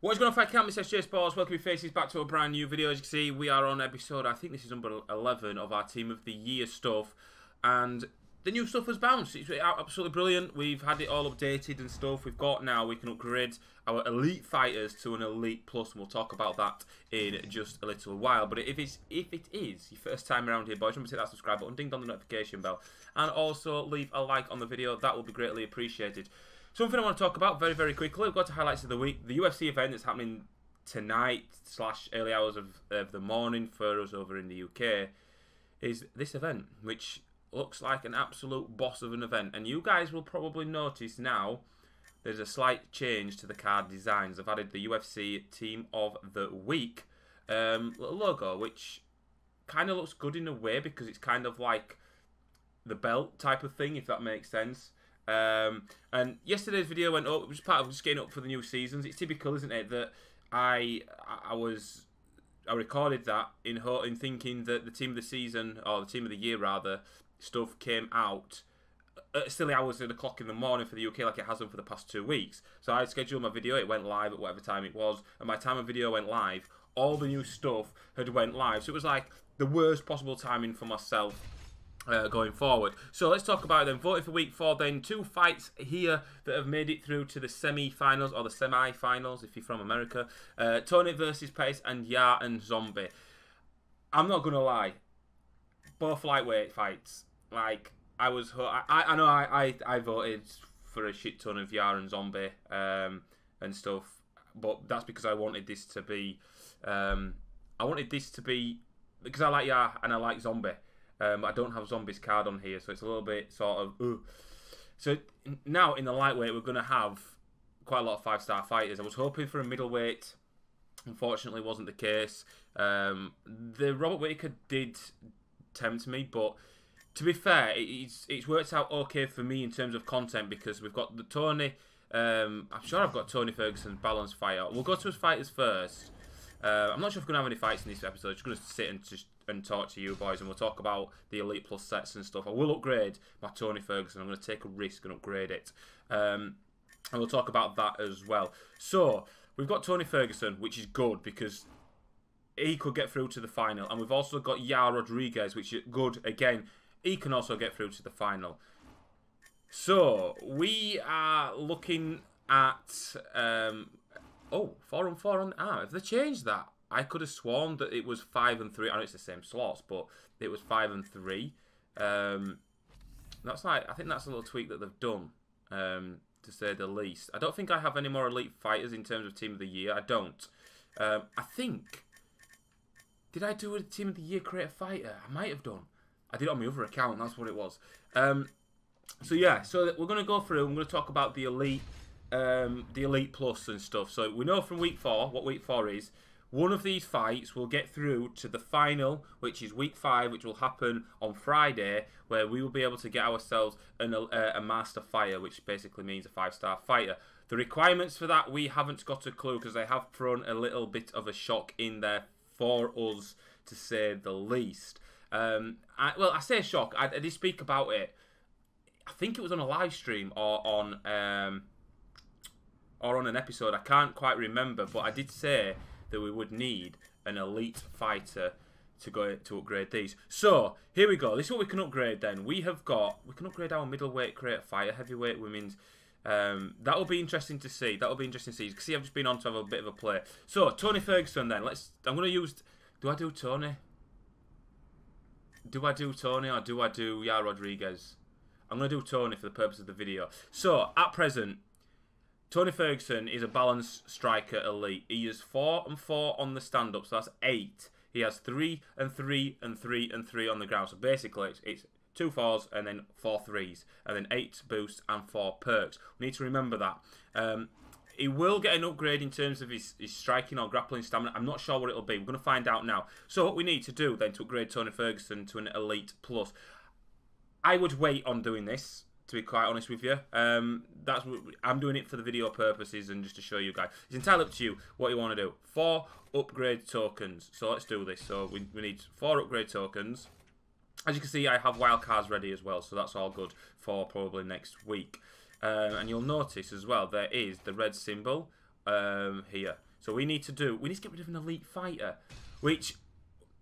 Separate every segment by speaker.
Speaker 1: What is going on, Fight Camp? It's SJHSports. Welcome your faces back to a brand new video. As you can see, we are on episode, I think this is number 11 of our Team of the Year stuff. And the new stuff has bounced. It's absolutely brilliant. We've had it all updated and stuff. We've got now, we can upgrade our elite fighters to an elite plus. And we'll talk about that in just a little while. But if it is your first time around here, boys, remember to hit that subscribe button, ding on the notification bell. And also leave a like on the video. That will be greatly appreciated. Something I want to talk about very, very quickly. We've got to highlights of the week. The UFC event that's happening tonight / early hours of the morning for us over in the UK is this event, which looks like an absolute boss of an event. And you guys will probably notice now there's a slight change to the card designs. I've added the UFC Team of the Week little logo, which kind of looks good in a way because it's kind of like the belt type of thing, if that makes sense. And yesterday's video went up. It was part of just getting up for the new seasons. It's typical, isn't it, that I recorded that in thinking that the team of the season, or the team of the year rather, stuff came out at silly hours at o'clock in the morning for the UK, like it has done for the past 2 weeks. So I scheduled my video. It went live at whatever time it was, and by the time my video went live, all the new stuff had went live. So it was like the worst possible timing for myself. Going forward. So let's talk about them. Voting for week 4 then. 2 fights here that have made it through to the semi-finals, or the semi-finals if you're from America. Tony versus Pace and Yar and Zombie. I'm not going to lie. Both lightweight fights. Like, I know I voted for a shit ton of Yar and Zombie and stuff. But that's because I wanted this to be... because I like Yar and I like Zombie. I don't have Zombie's card on here, so it's a little bit sort of... So now in the lightweight, we're going to have quite a lot of 5-star fighters. I was hoping for a middleweight. Unfortunately, wasn't the case. The Robert Whittaker did tempt me, but to be fair, it's worked out okay for me in terms of content because we've got the Tony... I'm sure I've got Tony Ferguson's balanced fighter. We'll go to his fighters first. I'm not sure if we're going to have any fights in this episode. I'm just going to sit and talk to you boys, and we'll talk about the Elite Plus sets and stuff. I will upgrade my Tony Ferguson. I'm going to take a risk and upgrade it. And we'll talk about that as well. So, we've got Tony Ferguson, which is good because he could get through to the final. And we've also got Yar Rodriguez, which is good. Again, he can also get through to the final. So, we are looking at... 4-on-4 on... have they changed that? I could have sworn that it was 5 and 3. I know it's the same slots, but it was 5 and 3. That's like, I think that's a little tweak that they've done, to say the least. I don't think I have any more elite fighters in terms of Team of the Year. I don't. I think... Did I do a Team of the Year create a fighter? I might have done. I did it on my other account. That's what it was. So yeah, so we're going to go through. I'm going to talk about the Elite Plus and stuff. So we know from week 4 what week 4 is. One of these fights will get through to the final, which is week 5, which will happen on Friday, where we will be able to get ourselves a master fighter, which basically means a 5-star fighter. The requirements for that, we haven't got a clue, because they have thrown a little bit of a shock in there for us, to say the least. I say shock. I did speak about it. I think it was on a live stream or on an episode. I can't quite remember, but I did say that we would need an elite fighter to upgrade these. So here we go. This is what we can upgrade. Then we can upgrade our middleweight create fighter, heavyweight women's. That will be interesting to see. That will be interesting to see. You can see I've just been on to have a bit of a play. So Tony Ferguson. Then I'm going to use. Do I do Tony? Do I do Tony or do I do Yar Rodriguez? I'm going to do Tony for the purpose of the video. So at present, Tony Ferguson is a balanced striker elite. He is 4 and 4 on the stand-up, so that's 8. He has 3 and 3 and 3 and 3 on the ground. So basically, it's 2 4s and then 4 3s, and then 8 boosts and 4 perks. We need to remember that. He will get an upgrade in terms of his striking or grappling stamina. I'm not sure what it'll be. We're going to find out now. So what we need to do then to upgrade Tony Ferguson to an Elite Plus, I would wait on doing this, to be quite honest with you. I'm doing it for the video purposes and just to show you guys. It's entirely up to you what you want to do. 4 upgrade tokens. So let's do this. So we need 4 upgrade tokens. As you can see, I have wildcards ready as well, so that's all good for probably next week. And you'll notice as well, there is the red symbol here. So we need to get rid of an elite fighter, which,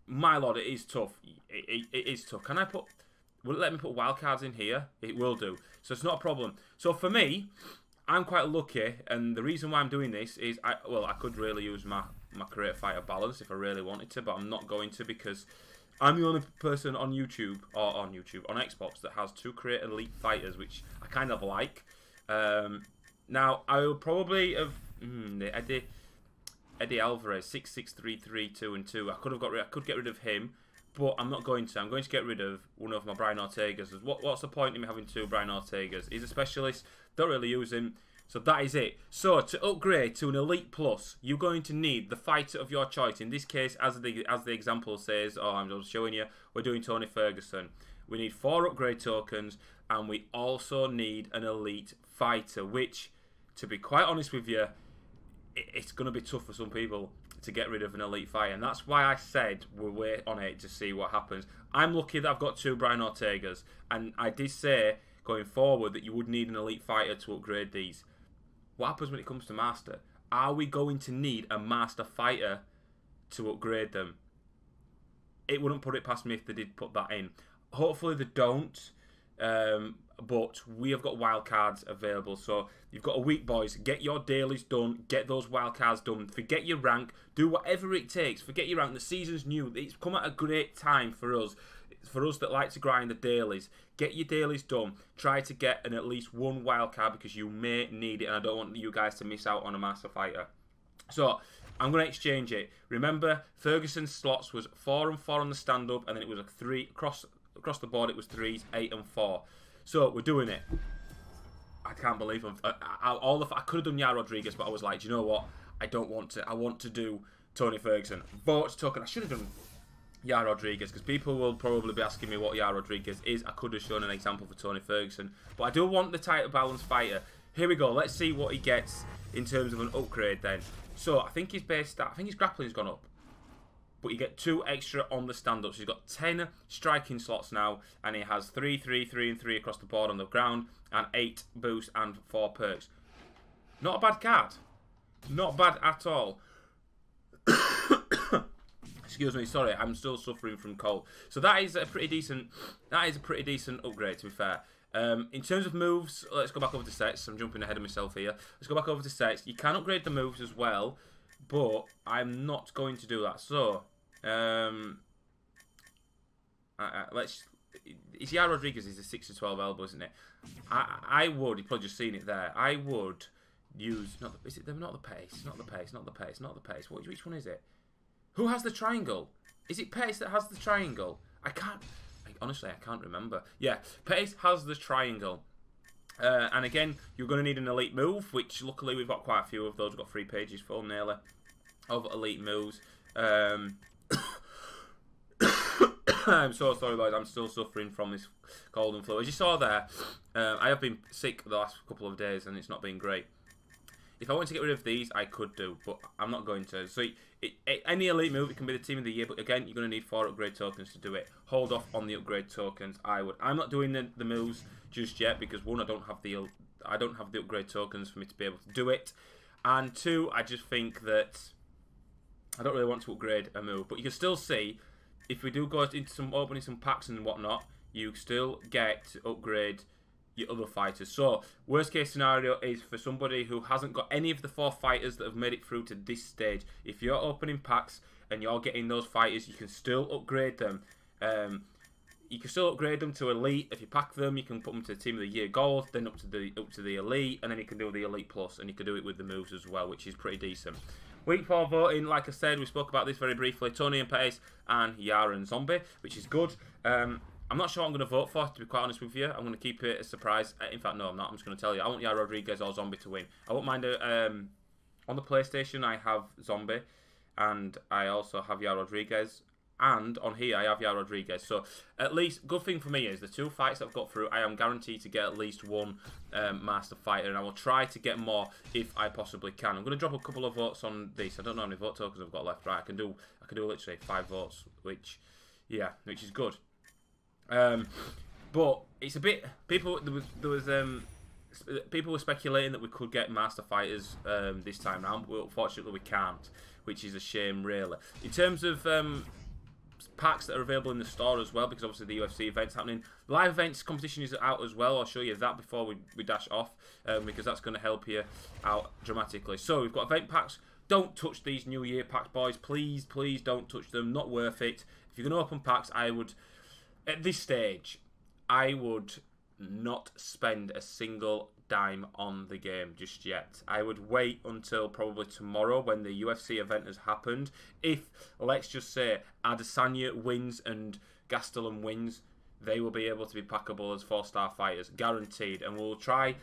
Speaker 1: my lord, it is tough. It is tough. Can I put? Will it let me put wildcards in here? It will do. So it's not a problem. So for me, I'm quite lucky, and the reason why I'm doing this is, I could really use my creator fighter balance if I really wanted to, but I'm not going to, because I'm the only person on YouTube, on Xbox, that has 2 create elite fighters, which I kind of like. Now, I will probably have Eddie Alvarez, 6'6", 3'3", 2 and 2. I could get rid of him, but I'm not going to. I'm going to get rid of one of my Brian Ortegas. What's the point in me having 2 Brian Ortegas? He's a specialist. Don't really use him. So that is it. So to upgrade to an Elite Plus, you're going to need the fighter of your choice. In this case, as the example says, I'm just showing you, we're doing Tony Ferguson. We need 4 upgrade tokens, and we also need an Elite fighter, which, to be quite honest with you, it's going to be tough for some people to get rid of an elite fighter, and that's why I said we'll wait on it to see what happens. I'm lucky that I've got 2 Brian Ortegas, and I did say going forward that you would need an elite fighter to upgrade these. What happens when it comes to Master? Are we going to need a Master fighter to upgrade them? It wouldn't put it past me if they did put that in. Hopefully they don't, but we have got wildcards available. So you've got a week, boys. Get your dailies done. Get those wildcards done. Forget your rank. Do whatever it takes. Forget your rank. The season's new. It's come at a great time for us. For us that like to grind the dailies, get your dailies done. Try to get at least 1 wildcard, because you may need it, and I don't want you guys to miss out on a Master Fighter. So I'm going to exchange it. Remember, Ferguson's slots was 4 and 4 on the stand-up, and then it was a 3 across the board. It was 3s, 8 and 4. So we're doing it. I can't believe I could have done Yair Rodriguez, but I was like, do you know what? I don't want to. I want to do Tony Ferguson. Votes token. I should have done Yair Rodriguez, because people will probably be asking me what Yair Rodriguez is. I could have shown an example for Tony Ferguson, but I do want the title balance fighter. Here we go. Let's see what he gets in terms of an upgrade then. So I think his base stat, I think his grappling's gone up, but you get 2 extra on the stand-up. So he's got 10 striking slots now, and he has 3, 3, 3 and 3 across the board on the ground, and 8 boosts and 4 perks. Not a bad card. Not bad at all. Excuse me, sorry, I'm still suffering from cold. So that is a pretty decent. That is a pretty decent upgrade, to be fair. In terms of moves, let's go back over to sets. I'm jumping ahead of myself here. Let's go back over to sets. You can upgrade the moves as well, but I'm not going to do that. So let's. It's Yair Rodriguez. He's a 6 to 12 elbow, isn't it? I would. You've probably just seen it there. I would use. Is it not the pace? Not the pace. Not the pace. Not the pace. Which one is it? Who has the triangle? Is it Pace that has the triangle? Honestly, I can't remember. Yeah, Pace has the triangle. And again, you're going to need an elite move, which luckily we've got quite a few of those. We've got 3 pages full nearly of elite moves. I'm so sorry, guys. I'm still suffering from this cold and flu. As you saw there, I have been sick the last couple of days, and it's not been great. If I want to get rid of these, I could do, but I'm not going to. So any elite move, it can be the team of the year, but again, you're going to need 4 upgrade tokens to do it. Hold off on the upgrade tokens. I'm not doing the moves just yet, because 1, I don't have the upgrade tokens for me to be able to do it, and 2, I just think that I don't really want to upgrade a move. But you can still see, if we do go into some opening some packs and whatnot, you still get to upgrade your other fighters. So worst case scenario is for somebody who hasn't got any of the 4 fighters that have made it through to this stage. If you're opening packs and you're getting those fighters, you can still upgrade them. You can still upgrade them to elite. If you pack them, you can put them to the team of the year gold, then up to the elite, and then you can do the elite plus, and you can do it with the moves as well, which is pretty decent. Week 4 voting, like I said, we spoke about this very briefly. Tony and Pace and Yair and Zombie, which is good. I'm not sure what I'm going to vote for, to be quite honest with you. I'm going to keep it a surprise. In fact, no, I'm not. I'm just going to tell you. I want Yair Rodriguez or Zombie to win. I won't mind on the PlayStation, I have Zombie, and I also have Yair Rodriguez. And on here, I have Yair Rodriguez. So, at least, good thing for me is the 2 fights I've got through, I am guaranteed to get at least 1 Master Fighter. And I will try to get more if I possibly can. I'm going to drop a couple of votes on this. I don't know how many vote tokens I've got left. Right, I can do literally 5 votes, which is good. But it's a bit, people, there was people were speculating that we could get master fighters this time round, but unfortunately we can't, which is a shame, really. In terms of packs that are available in the store as well, because obviously the UFC event's happening. Live events competition is out as well. I'll show you that before we dash off, because that's going to help you out dramatically. So we've got event packs. Don't touch these New Year packs, boys. Please, please don't touch them. Not worth it. If you're going to open packs, I would, at this stage, I would not spend a single dime on the game just yet. I would wait until probably tomorrow when the UFC event has happened. If, let's just say, Adesanya wins and Gastelum wins, they will be able to be packable as 4-star fighters, guaranteed. And I will try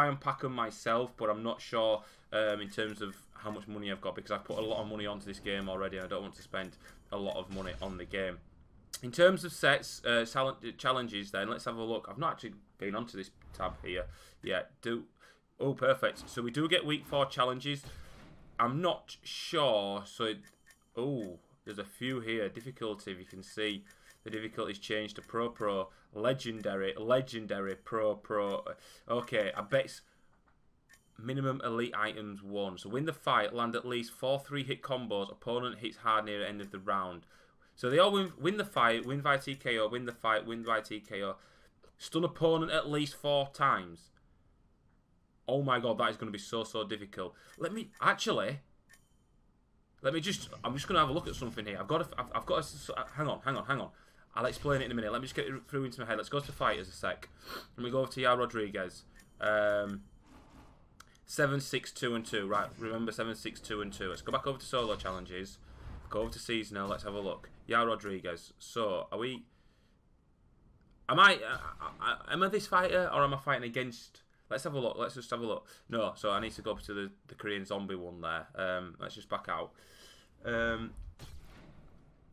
Speaker 1: and pack them myself, but I'm not sure in terms of how much money I've got, because I've put a lot of money onto this game already and I don't want to spend a lot of money on the game. In terms of sets, challenges then, let's have a look. I've not actually been onto this tab here yet. Oh, perfect. So we do get week 4 challenges. I'm not sure. So, there's a few here. Difficulty, if you can see, the difficulty's changed to Pro, Legendary, Pro. Okay, I bet it's minimum elite items 1. So win the fight, land at least 4 3-hit combos. Opponent hits hard near the end of the round. So they all win the fight, win by TKO, win the fight, win by TKO. Stun opponent at least 4 times. Oh my god, that is going to be so difficult. I'm just going to have a look at something here. I've got to, hang on. I'll explain it in a minute. Let me just get it through into my head. Let's go to fighters a sec. Let me go over to Yair Rodriguez. 7, 6, 2 and 2. Right, remember 7, 6, 2 and 2. Let's go back over to solo challenges. Go over to seasonal. Let's have a look. Yair Rodriguez. So, are we? Am I this fighter, or am I fighting against? Let's have a look. Let's just have a look. No. So I need to go up to the Korean zombie one there. Let's just back out.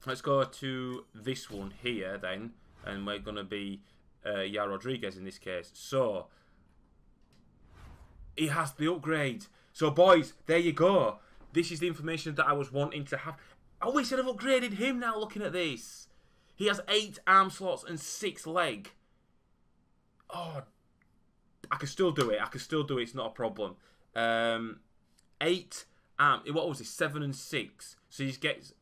Speaker 1: Let's go to this one here then, and we're gonna be Yair Rodriguez in this case. So he has the upgrade. So boys, there you go. This is the information that I was wanting to have. I wish I'd have upgraded him now looking at this. He has 8 arm slots and 6 leg. Oh, I can still do it. It's not a problem. 8 arm. What was it? 7 and 6. So he gets.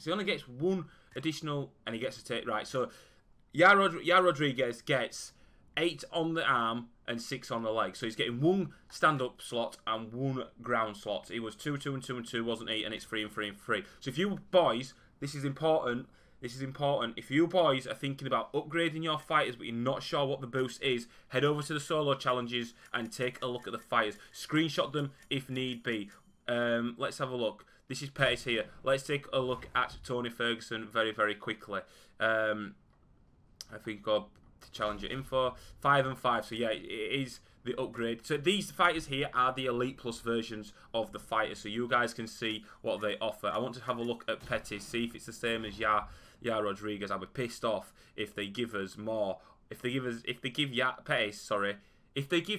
Speaker 1: He only gets 1 additional, and he gets to take. Right. So Yair Rodriguez gets 8 on the arm and 6 on the leg. So he's getting 1 stand-up slot and 1 ground slot. He was 2, 2 and 2 and 2, wasn't he? And it's 3 and 3 and 3. So if you boys, this is important. If you boys are thinking about upgrading your fighters, but you're not sure what the boost is, head over to the solo challenges and take a look at the fighters. Screenshot them if need be. Let's have a look. This is Pettis here. Let's take a look at Tony Ferguson very quickly. I think go to challenger info 5 and 5. So yeah, it is the upgrade. So these fighters here are the Elite Plus versions of the fighters, so you guys can see what they offer. I want to have a look at Pettis, see if it's the same as Yair Rodriguez. I'll be pissed off if they give us more. If they give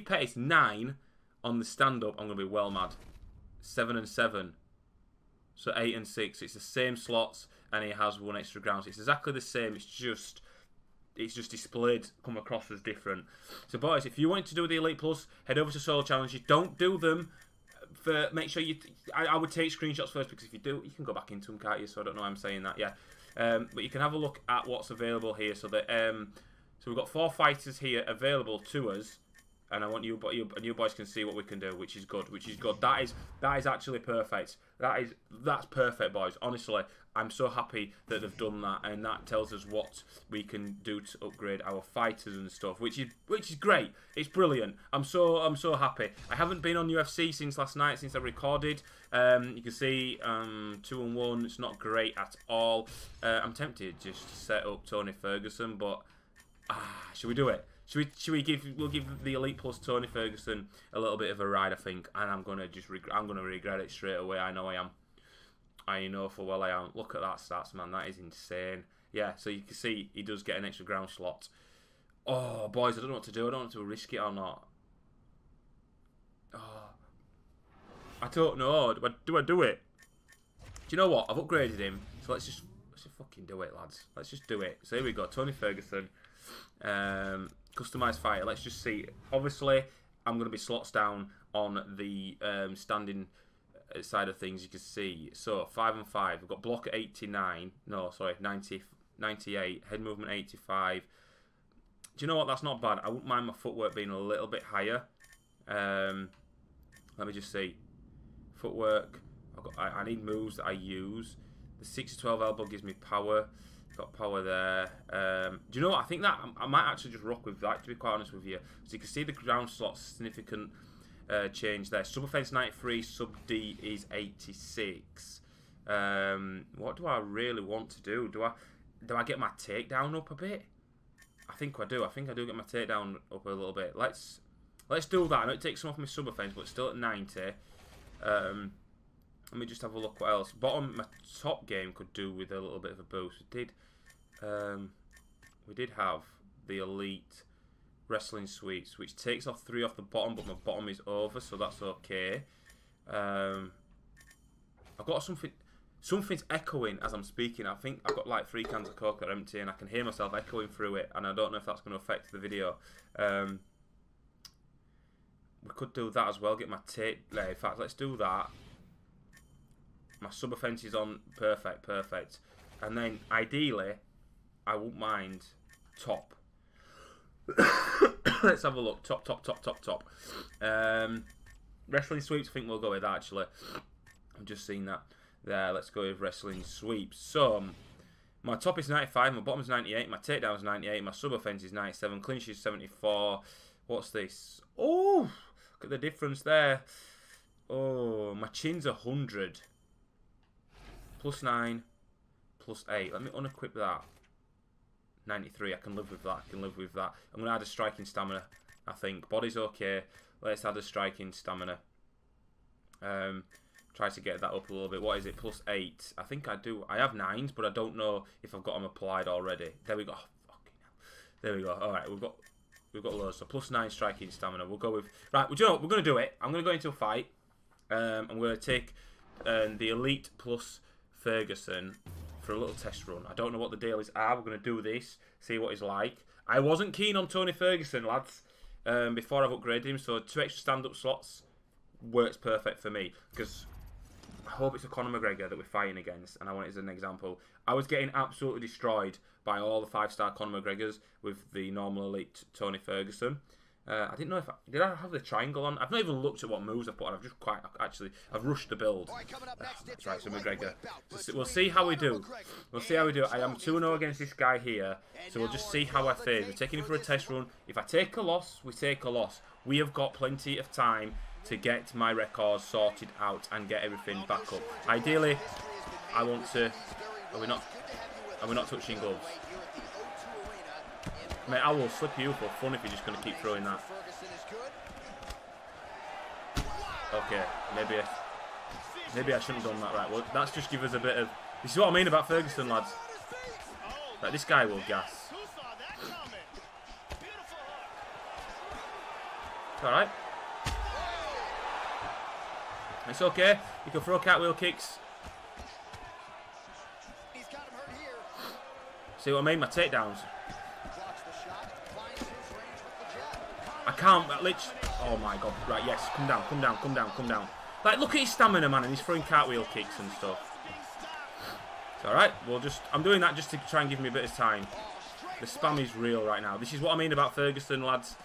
Speaker 1: Pettis 9 on the stand-up, I'm gonna be well mad. 7 and 7. So 8 and 6. It's the same slots, and he has 1 extra ground. So it's exactly the same. It's just displayed, come across as different. So boys, if you want to do the Elite Plus, head over to solo challenges. Don't do them. Make sure you. I would take screenshots first, because if you do, you can go back into them, can't you? So I don't know why I'm saying that. Yeah, but you can have a look at what's available here. So that so we've got 4 fighters here available to us. And I want you boys can see what we can do, which is good. That is actually perfect. That's perfect, boys. Honestly, I'm so happy that they've done that, and that tells us what we can do to upgrade our fighters and stuff, which is great. It's brilliant. I'm so happy. I haven't been on UFC since last night, since I recorded. You can see 2 and 1. It's not great at all. I'm tempted just to set up Tony Ferguson, but should we do it? We'll give the Elite Plus Tony Ferguson a little bit of a ride, I think, and I'm gonna regret it straight away. I know I am. I know for well I am. Look at that stats, man. That is insane. Yeah, so you can see he does get an extra ground slot. Oh, boys, I don't know what to do. I don't know to risk it or not. Oh, I don't know. Do I do it? Do you know what? I've upgraded him, so let's just fucking do it, lads. Let's just do it. So here we go, Tony Ferguson. Customized fighter. Let's just see. Obviously, I'm going to be slots down on the standing side of things, you can see. So 5 and 5. We've got block at 89. No, sorry, 98. Head movement 85. Do you know what? That's not bad. I wouldn't mind my footwork being a little bit higher. Let me just see. Footwork. I need moves that I use. The 6 to 12 elbow gives me power. Got power there. Do you know what? I think that I might actually just rock with that, to be quite honest with you. So you can see the ground slot significant change there. Sub offense 93, sub D is 86. What do I really want to do? Do I get my takedown up a bit? I think I do. I think I do get my takedown up a little bit. Let's do that. I know it takes some off my sub offense, but it's still at 90. Let me just have a look what else. Bottom, my top game could do with a little bit of a boost. We did have the elite wrestling sweeps, which takes off 3 off the bottom, but my bottom is over, so that's okay. I've got something's echoing as I'm speaking. I think I've got like 3 cans of Coke that are empty, and I can hear myself echoing through it, and I don't know if that's going to affect the video. We could do that as well. Get my tape. In fact, let's do that. My sub offense is on. Perfect. And then ideally, I won't mind top. Let's have a look. Top. Wrestling sweeps. I think we'll go with that, actually. I've just seen that there. Let's go with wrestling sweeps. So my top is 95. My bottom is 98. My takedown is 98. My sub offense is 97. Clinch is 74. What's this? Oh, look at the difference there. Oh, my chin's 100. Plus 9, plus 8. Let me unequip that. 93. I can live with that. I'm going to add a striking stamina, I think. Body's okay. Let's add a striking stamina. Try to get that up a little bit. What is it? Plus 8. I think I do. I have 9s, but I don't know if I've got them applied already. There we go. Oh, fucking hell. There we go. All right, we've got loads. So plus 9 striking stamina. We'll go with. Right. Well, do you know what? We're going to do it. I'm going to go into a fight. I'm going to take the elite plus Ferguson for a little test run. I don't know what the deal is. We're going to do this, see what he's like. I wasn't keen on Tony Ferguson, lads, before I've upgraded him, so 2 extra stand-up slots works perfect for me, because I hope it's a Conor McGregor that we're fighting against, and I want it as an example. I was getting absolutely destroyed by all the 5-star Conor McGregors with the normal elite Tony Ferguson. I didn't know if did I have the triangle on? I've not even looked at what moves I've put on. I've rushed the build. That's right, so McGregor. So we'll see how we do. I am 2-0 against this guy here, so we'll just see how I fare. We're taking him for a test run. If I take a loss, we take a loss. We have got plenty of time to get my records sorted out and get everything back up. Ideally, I want to. Are we not touching gloves? Mate, I will slip you for fun if you're just going to keep throwing that. Okay, maybe I shouldn't have done that. Right, well, that's just give us a bit of. This is what I mean about Ferguson, lads. Like, this guy will gas. It's alright. It's okay. You can throw cartwheel kicks. See what I mean? My takedowns. I can't, oh my god, right, yes, come down. Like, look at his stamina, man, and he's throwing cartwheel kicks and stuff. It's alright, I'm doing that just to try and give me a bit of time. The spam is real right now. This is what I mean about Ferguson, lads.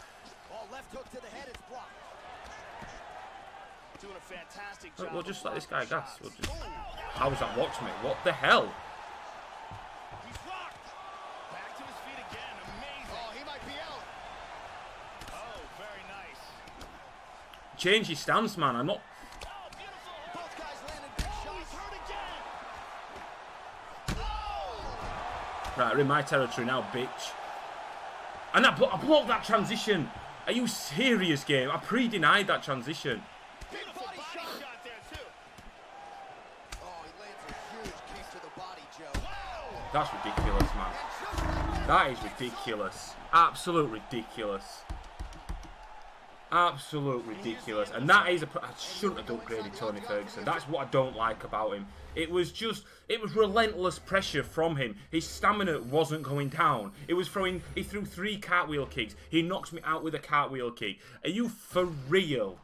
Speaker 1: We'll just let this guy gas. How was that watch, mate? What the hell? Change your stance, man. I'm not. Right, we're in my territory now, bitch. And I blocked that transition. Are you serious, game? I pre-denied that transition. That's ridiculous, man. That is ridiculous. Absolute ridiculous. Absolute ridiculous. And that is I shouldn't have upgraded Tony Ferguson. That's what I don't like about him. It was relentless pressure from him. His stamina wasn't going down. He threw 3 cartwheel kicks. He knocks me out with a cartwheel kick. Are you for real?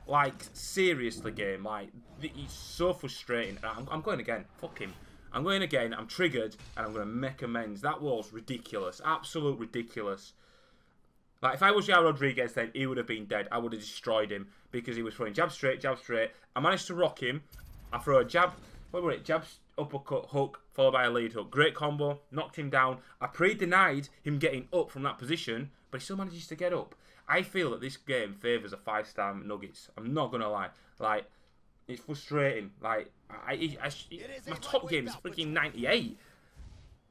Speaker 1: Like, seriously, game. Like, it's so frustrating. I'm going again. Fuck him. I'm going again. I'm triggered, and I'm going to make amends. That was ridiculous. Absolute ridiculous. Like, if I was Yair Rodriguez, then he would have been dead. I would have destroyed him because he was throwing jab straight, jab straight. I managed to rock him. I throw a jab, what were it? Jab, uppercut, hook, followed by a lead hook. Great combo. Knocked him down. I pre-denied him getting up from that position, but he still manages to get up. I feel that this game favours a 5-star Nuggets. I'm not going to lie. Like, it's frustrating. Like, my top game is freaking 98.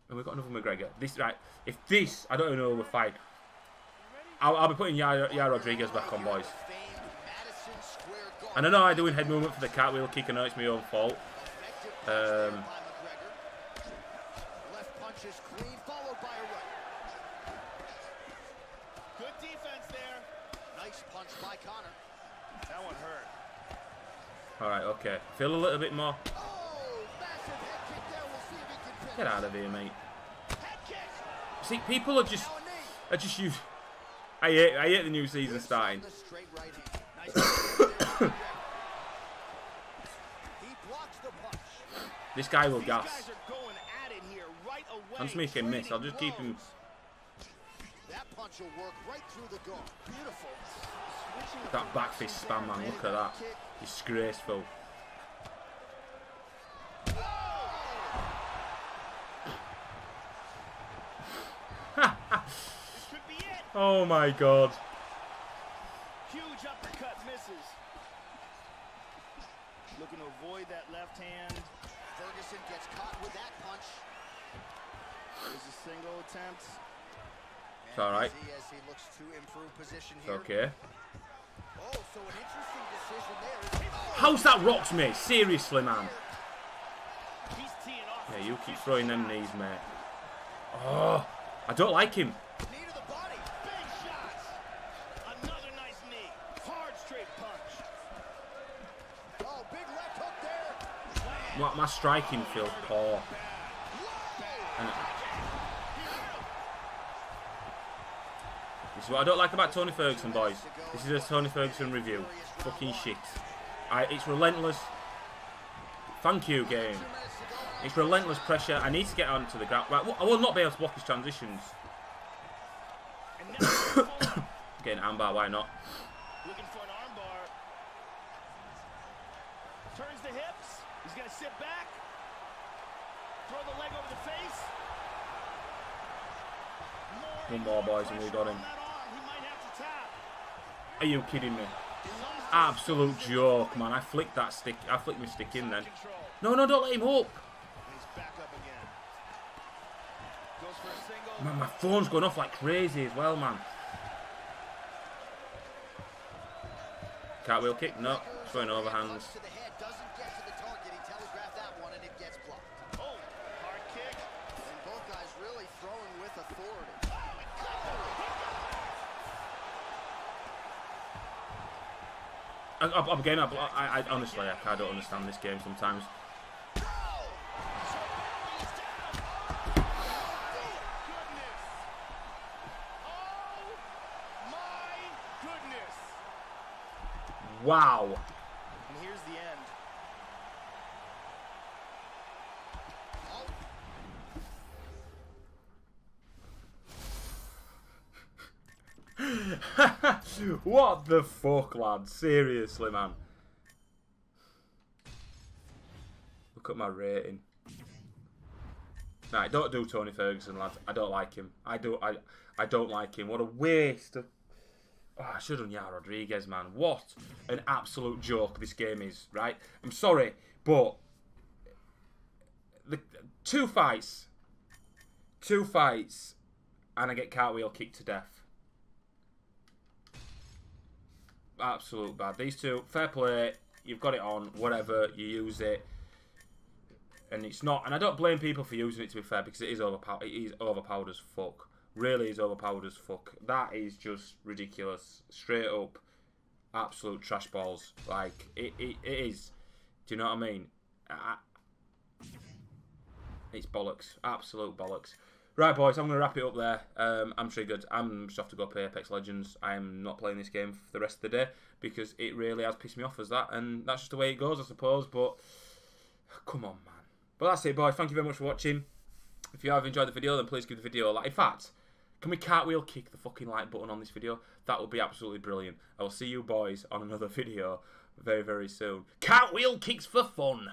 Speaker 1: And we've got another McGregor. I don't even know we're fine. I'll be putting Yair Rodriguez back on, boys. And I know I'm doing head movement for the cartwheel kick. I know it's my own fault.
Speaker 2: Left punch is clean, followed by a right. Good defense there. Nice punch by Connor. That one hurt.
Speaker 1: Alright, okay. Feel a little bit more.
Speaker 2: Oh, massive head kick there. We'll see if he can finish.
Speaker 1: Get out of here, mate.
Speaker 2: Head kick.
Speaker 1: See, people are just used. I hate the new season starting. This guy will gas. I'm just making him miss. I'll just keep him.
Speaker 2: That punch will work right through the guard. Beautiful.
Speaker 1: That back fist spam, man. Look at that. Disgraceful. Oh my god.
Speaker 2: Huge uppercut misses. Looking to avoid that left hand. Ferguson gets caught with that punch. There's a single attempt.
Speaker 1: It's alright.
Speaker 2: As he looks to improve position
Speaker 1: It's
Speaker 2: here.
Speaker 1: okay.
Speaker 2: Oh, so an interesting decision there.
Speaker 1: How's that rocked me? Seriously, man.
Speaker 2: He's teeing off.
Speaker 1: Yeah, you keep throwing them knees, mate. Oh, I don't like him.
Speaker 2: Knee to the body. Big shots. Another nice knee. Hard straight punch. Oh, big left hook there.
Speaker 1: My striking feels poor. And this is what I don't like about Tony Ferguson, boys. This is a Tony Ferguson review. Fucking shit. It's relentless. Thank you, game. It's relentless pressure. I need to get onto the ground. Right, I will not be able to block his transitions. Getting an armbar, why not?
Speaker 2: Looking for an armbar. Turns the hips. He's going to sit back. Throw the leg over the face.
Speaker 1: One more, boys, and we got him.
Speaker 2: He might have to tap.
Speaker 1: Are you kidding me? Absolute joke, man. I flicked that stick. I flicked my stick in then. No, no, don't let him up.
Speaker 2: He's back up again. Goes for a single.
Speaker 1: Man, my phone's going off like crazy as well, man. Cartwheel kick? No. Throwing overhands.
Speaker 2: To the head, doesn't get to the target. He telegraphed that one and it gets blocked. Oh, hard kick. And both guys really throwing with authority.
Speaker 1: Again, I honestly, I don't understand this game sometimes. Wow.
Speaker 2: And here's the end.
Speaker 1: What the fuck, lad? Seriously, man. Look at my rating. Nah, don't do Tony Ferguson, lads. I don't like him. I don't like him. What a waste of... Oh, I should have done Yair Rodriguez, man. What an absolute joke this game is, right? I'm sorry, but... the two fights, and I get cartwheel kicked to death. Absolute bad. These two, fair play, you've got it on, whatever, you use it. And it's not, and I don't blame people for using it, to be fair, because it is overpowered as fuck. really is overpowered as fuck. That is just ridiculous. Straight up, absolute trash balls. Like, it is. Do you know what I mean? It's bollocks. Absolute bollocks. Right, boys, I'm going to wrap it up there. I'm triggered. I'm just off to go play Apex Legends. I'm not playing this game for the rest of the day because it really has pissed me off as that. And that's just the way it goes, I suppose. But, come on, man. But that's it, boys. Thank you very much for watching. If you have enjoyed the video, then please give the video a like. In fact, can we cartwheel kick the fucking like button on this video? That would be absolutely brilliant. I will see you boys on another video very, very soon. Cartwheel kicks for fun.